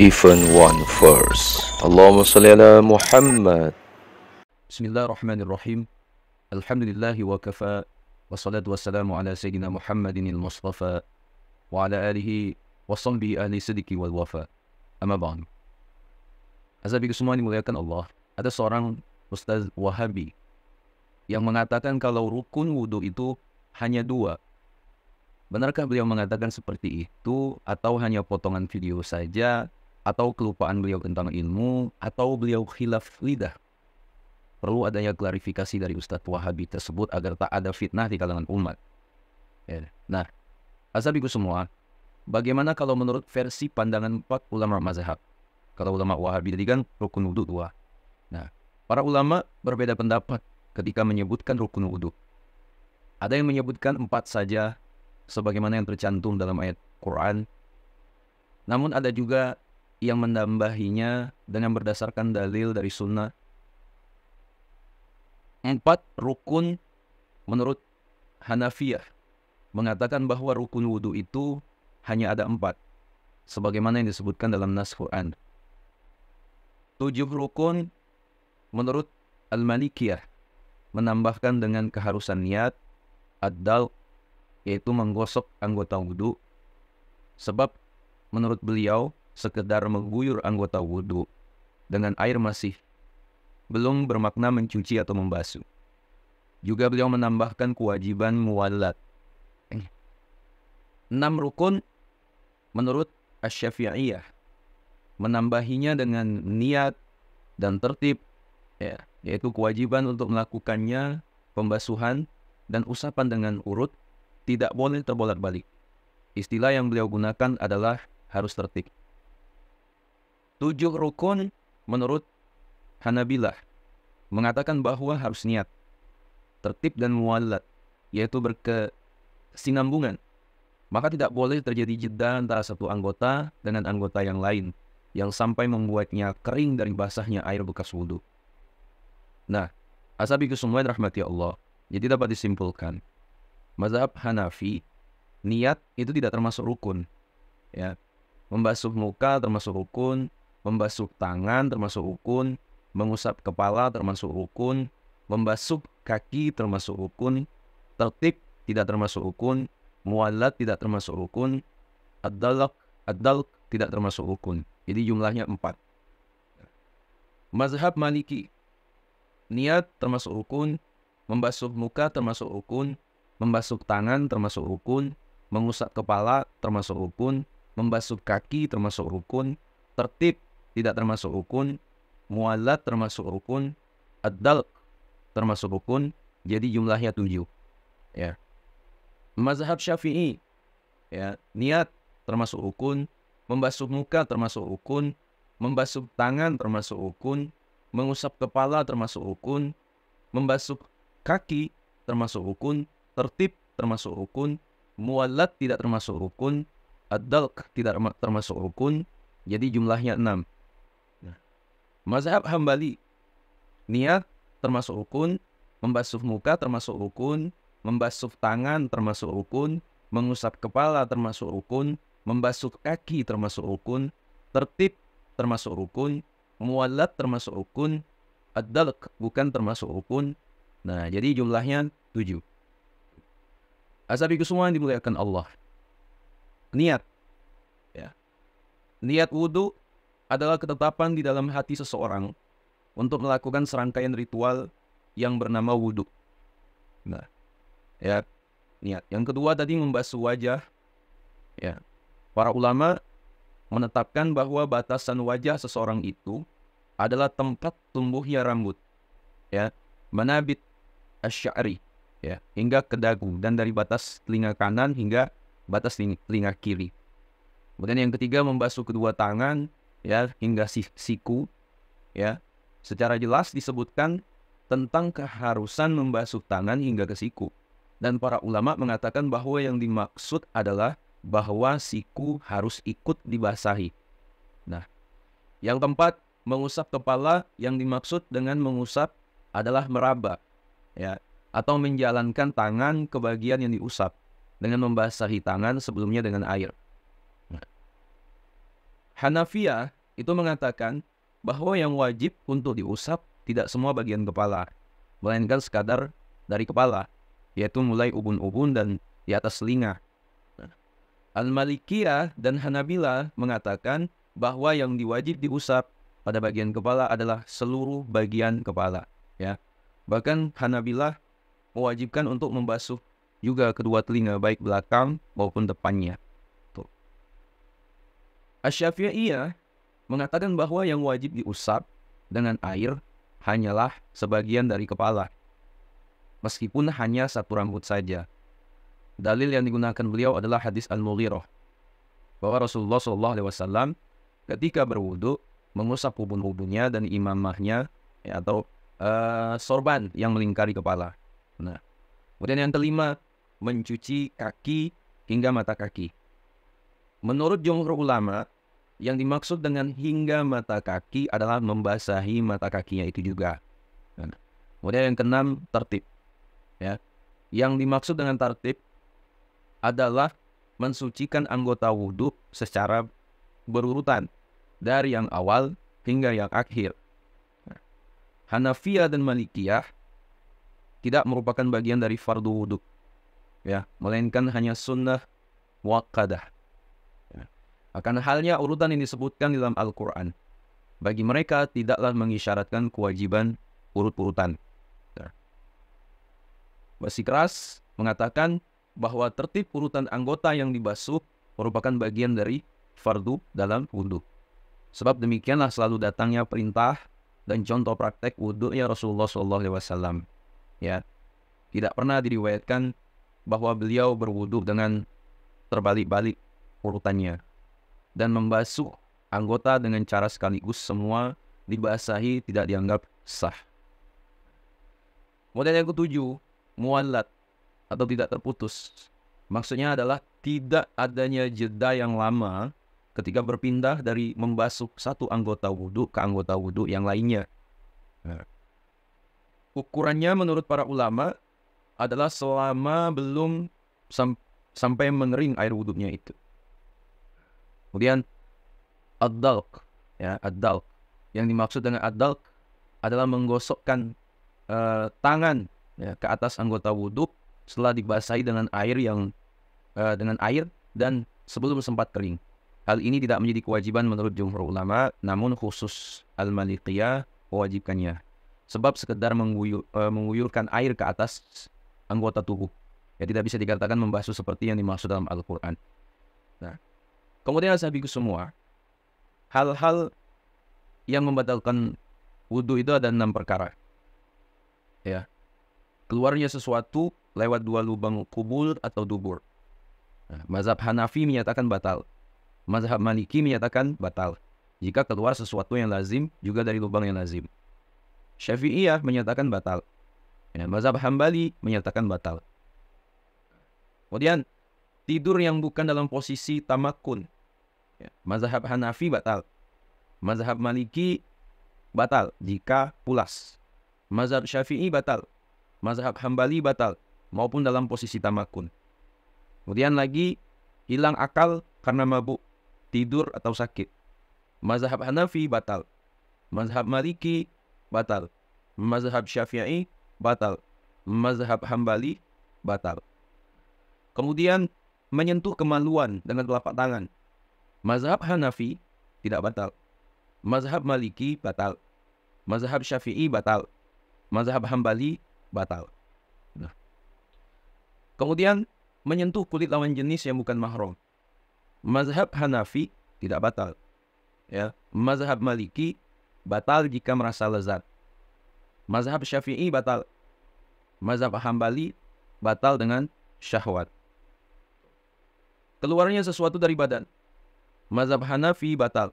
Even one verse. Allahumma salli ala Muhammad. Bismillahirrahmanirrahim. Alhamdulillahi wa kafa. Wassalatu wassalamu ala Sayyidina Muhammadin al-Mustafa. Wa ala alihi wa sahbihi ahli sidiki wal wafa. Amma ba'du. Azabiku semua dimuliakan Allah. Ada seorang Ustaz Wahabi yang mengatakan kalau rukun wudhu itu hanya dua. Benarkah beliau mengatakan seperti itu, atau hanya potongan video saja, atau kelupaan beliau tentang ilmu, atau beliau khilaf lidah? Perlu adanya klarifikasi dari Ustadz Wahabi tersebut agar tak ada fitnah di kalangan umat. Ya. Nah, azabiku semua, bagaimana kalau menurut versi pandangan 4 ulama mazhab? Kalau ulama Wahabi tadi kan rukun wudhu 2. Nah, para ulama berbeda pendapat ketika menyebutkan rukun wudhu. Ada yang menyebutkan 4 saja, sebagaimana yang tercantum dalam ayat Quran. Namun ada juga yang menambahinya dengan berdasarkan dalil dari sunnah. 4 rukun menurut Hanafiyah mengatakan bahwa rukun wudhu itu hanya ada 4, sebagaimana yang disebutkan dalam nas Quran. 7 rukun menurut Al-Malikiyah menambahkan dengan keharusan niat, ad-dal, yaitu menggosok anggota wudhu, sebab menurut beliau sekedar mengguyur anggota wudhu dengan air masih belum bermakna mencuci atau membasuh. Juga beliau menambahkan kewajiban muwallat. 6 rukun menurut Asy-Syafi'iyah menambahinya dengan niat dan tertib, yaitu kewajiban untuk melakukannya pembasuhan dan usapan dengan urut, tidak boleh terbolak-balik. Istilah yang beliau gunakan adalah harus tertib. 7 rukun menurut Hanabilah mengatakan bahwa harus niat, tertib dan muwallat, yaitu berkesinambungan. Maka tidak boleh terjadi jeda antara satu anggota dengan anggota yang lain, yang sampai membuatnya kering dari basahnya air bekas wudhu. Nah, asabiku semua rahmati Allah. Jadi dapat disimpulkan, mazhab Hanafi, niat itu tidak termasuk rukun. Ya, membasuh muka termasuk rukun, membasuh tangan termasuk rukun, mengusap kepala termasuk rukun, membasuh kaki termasuk rukun, tertib tidak termasuk rukun, muwallat tidak termasuk rukun, ad-dalq tidak termasuk rukun. Jadi jumlahnya 4. Mazhab Maliki, niat termasuk rukun, membasuh muka termasuk rukun, membasuh tangan termasuk rukun, mengusap kepala termasuk rukun, membasuh kaki termasuk rukun, tertib tidak termasuk rukun, muwallat termasuk rukun, ad-dalq termasuk rukun. Jadi jumlahnya 7. Ya. Mazhab Syafi'i, ya, niat termasuk rukun, membasuh muka termasuk rukun, membasuh tangan termasuk rukun, mengusap kepala termasuk rukun, membasuh kaki termasuk rukun, tertib termasuk rukun, muwallat tidak termasuk rukun, ad-dalq tidak termasuk rukun. Jadi jumlahnya 6. Mazhab Hambali, niat termasuk rukun, membasuh muka termasuk rukun, membasuh tangan termasuk rukun, mengusap kepala termasuk rukun, membasuh kaki termasuk rukun, tertib termasuk rukun, muwallat termasuk rukun, ad-dalq bukan termasuk rukun. Nah, jadi jumlahnya 7. Asabiku semua yang dimuliakan Allah. Niat, ya. Niat wudhu adalah ketetapan di dalam hati seseorang untuk melakukan serangkaian ritual yang bernama wudhu. Nah, ya, niat. Yang kedua tadi membasuh wajah. Ya, para ulama menetapkan bahwa batasan wajah seseorang itu adalah tempat tumbuhnya rambut, ya, manabit asy-sya'ri, ya, hingga ke dagu, dan dari batas telinga kanan hingga batas telinga kiri. Kemudian yang ketiga membasuh kedua tangan, ya, hingga siku, ya. Secara jelas disebutkan tentang keharusan membasuh tangan hingga ke siku. Dan para ulama mengatakan bahwa yang dimaksud adalah bahwa siku harus ikut dibasahi. Nah, yang keempat, mengusap kepala, yang dimaksud dengan mengusap adalah meraba, ya, atau menjalankan tangan ke bagian yang diusap dengan membasahi tangan sebelumnya dengan air. Hanafiyah itu mengatakan bahwa yang wajib untuk diusap tidak semua bagian kepala, melainkan sekadar dari kepala, yaitu mulai ubun-ubun dan di atas telinga. Al-Malikiyah dan Hanabila mengatakan bahwa yang diwajib diusap pada bagian kepala adalah seluruh bagian kepala. Ya, bahkan Hanabila mewajibkan untuk membasuh juga kedua telinga, baik belakang maupun depannya. Tuh. Asy-Syafi'iyah mengatakan bahwa yang wajib diusap dengan air hanyalah sebagian dari kepala, meskipun hanya satu rambut saja. Dalil yang digunakan beliau adalah hadis Al-Mughirah, bahwa Rasulullah SAW ketika berwudu mengusap ubun-ubunnya dan imamahnya, ya, atau sorban yang melingkari kepala. Nah, kemudian yang kelima, mencuci kaki hingga mata kaki. Menurut jumhur ulama, yang dimaksud dengan hingga mata kaki adalah membasahi mata kakinya itu juga. Nah, kemudian yang keenam, tertib. Ya, yang dimaksud dengan tertib adalah mensucikan anggota wudhu secara berurutan dari yang awal hingga yang akhir. Nah, Hanafiyah dan Malikiyah tidak merupakan bagian dari fardu wudhu, ya, melainkan hanya sunnah muakkadah. Ya. Akan halnya urutan yang disebutkan dalam Al-Quran, bagi mereka tidaklah mengisyaratkan kewajiban urut-urutan. Ya. Bersikeras mengatakan bahwa tertib urutan anggota yang dibasuh merupakan bagian dari fardu dalam wudhu. Sebab demikianlah selalu datangnya perintah dan contoh praktek wudhunya Rasulullah SAW. Ya, tidak pernah diriwayatkan bahwa beliau berwudhu dengan terbalik-balik urutannya dan membasuh anggota dengan cara sekaligus semua dibasahi tidak dianggap sah. Model yang ketujuh, muallat atau tidak terputus. Maksudnya adalah tidak adanya jeda yang lama ketika berpindah dari membasuh satu anggota wudhu ke anggota wudhu yang lainnya. Nah, ukurannya menurut para ulama adalah selama belum sampai mengering air wudhunya itu. Kemudian ad-dalq, ya, ad-dalq. Yang dimaksud dengan ad-dalq adalah menggosokkan tangan, ya, ke atas anggota wudhu setelah dibasahi dengan air dan sebelum sempat kering. Hal ini tidak menjadi kewajiban menurut jumhur ulama, namun khusus Al-Malikiyah mewajibkannya. Sebab sekedar mengguyurkan air ke atas anggota tubuh, ya, tidak bisa dikatakan membasuh seperti yang dimaksud dalam Al-Quran. Nah, kemudian sahabiku semua, hal-hal yang membatalkan wudhu itu ada 6 perkara. Ya, keluarnya sesuatu lewat 2 lubang kubul atau dubur. Nah, mazhab Hanafi menyatakan batal. Mazhab Maliki menyatakan batal jika keluar sesuatu yang lazim juga dari lubang yang lazim. Syafi'iyah menyatakan batal. Ya, mazhab Hambali menyatakan batal. Kemudian tidur yang bukan dalam posisi tamakun. Ya, mazhab Hanafi batal. Mazhab Maliki batal jika pulas. Mazhab Syafi'i batal. Mazhab Hambali batal maupun dalam posisi tamakun. Kemudian lagi hilang akal karena mabuk, tidur atau sakit. Mazhab Hanafi batal. Mazhab Maliki batal. Mazhab Syafi'i batal. Mazhab Hambali batal. Kemudian menyentuh kemaluan dengan telapak tangan. Mazhab Hanafi tidak batal. Mazhab Maliki batal. Mazhab Syafi'i batal. Mazhab Hambali batal. Nah. Kemudian menyentuh kulit lawan jenis yang bukan mahram. Mazhab Hanafi tidak batal. Ya, mazhab Maliki batal jika merasa lezat. Mazhab Syafi'i batal. Mazhab Hambali batal dengan syahwat. Keluarnya sesuatu dari badan. Mazhab Hanafi batal.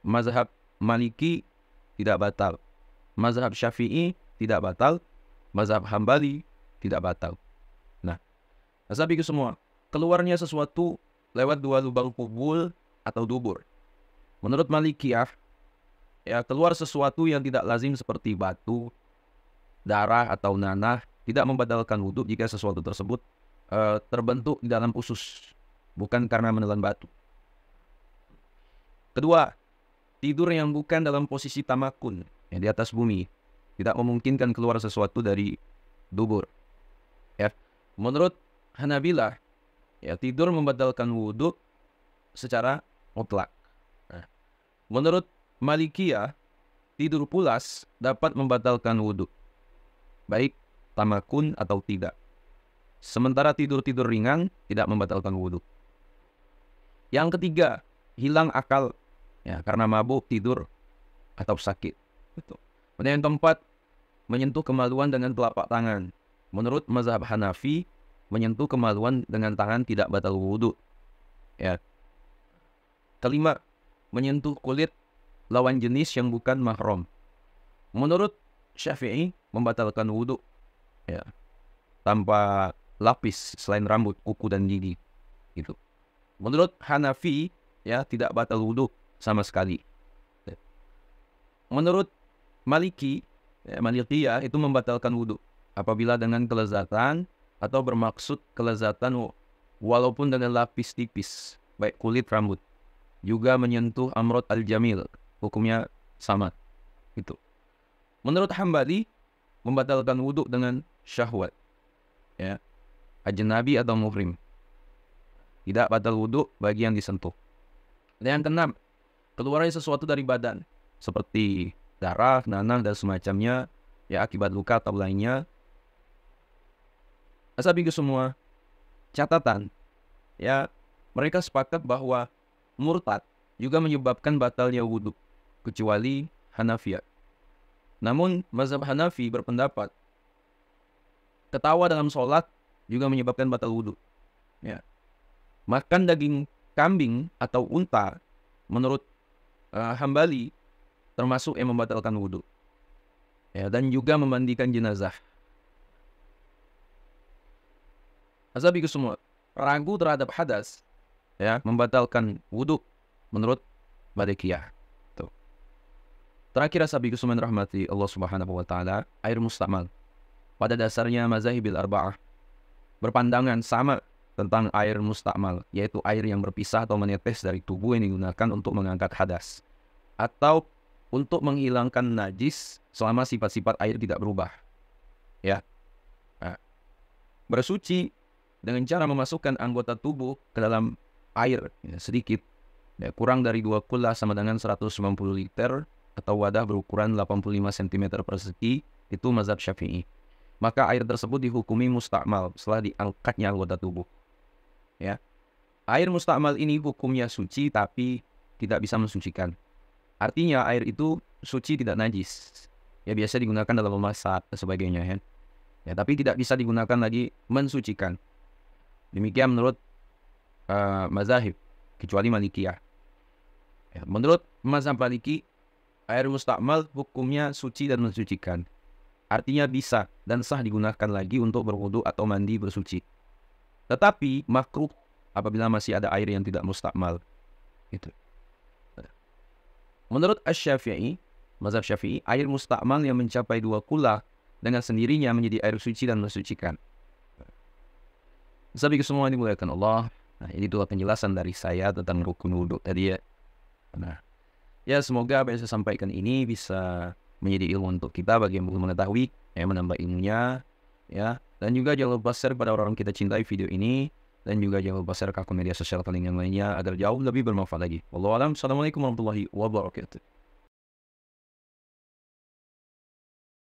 Mazhab Maliki tidak batal. Mazhab Syafi'i tidak batal. Mazhab Hambali tidak batal. Nah, sahabatku semua, keluarnya sesuatu lewat 2 lubang kubul atau dubur. Menurut Malikiyah, ya, keluar sesuatu yang tidak lazim seperti batu, darah atau nanah tidak membatalkan wudhu jika sesuatu tersebut terbentuk di dalam usus, bukan karena menelan batu. Kedua, tidur yang bukan dalam posisi tamakun, ya, di atas bumi, tidak memungkinkan keluar sesuatu dari dubur. Ya, menurut Hanabilah, ya, tidur membatalkan wudhu secara mutlak. Nah, menurut Malikiyah, tidur pulas dapat membatalkan wudhu, baik tamakun atau tidak. Sementara tidur-tidur ringan tidak membatalkan wudhu. Yang ketiga, hilang akal, ya, karena mabuk, tidur, atau sakit. Kemudian yang keempat, menyentuh kemaluan dengan telapak tangan. Menurut mazhab Hanafi, menyentuh kemaluan dengan tangan tidak batal wudhu. Ya. Kelima, menyentuh kulit lawan jenis yang bukan mahram. Menurut Syafi'i, membatalkan wudhu, ya, tanpa lapis selain rambut, kuku, dan gigi. Gitu. Menurut Hanafi, ya, tidak batal wudhu sama sekali. Menurut Maliki, ya, Malikiyah itu membatalkan wudhu apabila dengan kelezatan atau bermaksud kelezatan walaupun dengan lapis tipis, baik kulit, rambut. Juga menyentuh amrod al-jamil, hukumnya sama. Itu. Menurut Hambali, membatalkan wudhu dengan syahwat, ya, ajnabi atau muhrim. Tidak batal wudhu bagi yang disentuh. Dan yang keenam, keluarnya sesuatu dari badan, seperti darah, nanah, dan semacamnya, ya, akibat luka atau lainnya. Asabiku semua, catatan, ya, mereka sepakat bahwa murtad juga menyebabkan batalnya wudhu, kecuali Hanafiyah. Namun, mazhab Hanafi berpendapat, ketawa dalam sholat juga menyebabkan batal wudhu. Ya. Makan daging kambing atau unta, menurut Hambali, termasuk yang membatalkan wudhu. Ya, dan juga memandikan jenazah. Asabiku semua, ragu terhadap hadas, ya, membatalkan wudhu menurut Malikiyah. Tuh. Terakhir, asabiku semua rahmati Allah Subhanahu wa taala, air mustamal. Pada dasarnya mazhabil arba'ah berpandangan sama tentang air mustakmal, yaitu air yang berpisah atau menetes dari tubuh yang digunakan untuk mengangkat hadas atau untuk menghilangkan najis selama sifat-sifat air tidak berubah. Ya. Nah, bersuci dengan cara memasukkan anggota tubuh ke dalam air, ya, sedikit, ya, kurang dari 2 kula sama dengan 190 liter atau wadah berukuran 85 cm persegi, itu mazhab Syafi'i. Maka air tersebut dihukumi mustakmal setelah diangkatnya anggota tubuh. Ya. Air mustakmal ini hukumnya suci tapi tidak bisa mensucikan. Artinya air itu suci, tidak najis. Ya, biasa digunakan dalam memasak dan sebagainya, ya. Ya, tapi tidak bisa digunakan lagi mensucikan. Demikian menurut mazahib, kecuali Malikiyah. Ya, menurut mazhab Maliki, air mustakmal hukumnya suci dan mensucikan. Artinya bisa dan sah digunakan lagi untuk berwudu atau mandi bersuci. Tetapi makruh apabila masih ada air yang tidak mustakmal. Itu. Menurut Asy-Syafi'i, mazhab Syafi'i, air mustakmal yang mencapai 2 kula dengan sendirinya menjadi air suci dan mensucikan. Sabi semua dimuliakan Allah. Nah, ini dua penjelasan dari saya tentang rukun wudhu tadi, ya. Nah, ya, semoga apa yang saya sampaikan ini bisa menjadi ilmu untuk kita bagi yang belum mengetahui, ya, menambah ilmunya, ya. Dan juga jangan lupa share pada orang-orang kita cintai video ini, dan juga jangan lupa share ke akun media sosial kalian yang lainnya agar jauh lebih bermanfaat lagi. Wallahu a'lam. Assalamualaikum warahmatullahi wabarakatuh.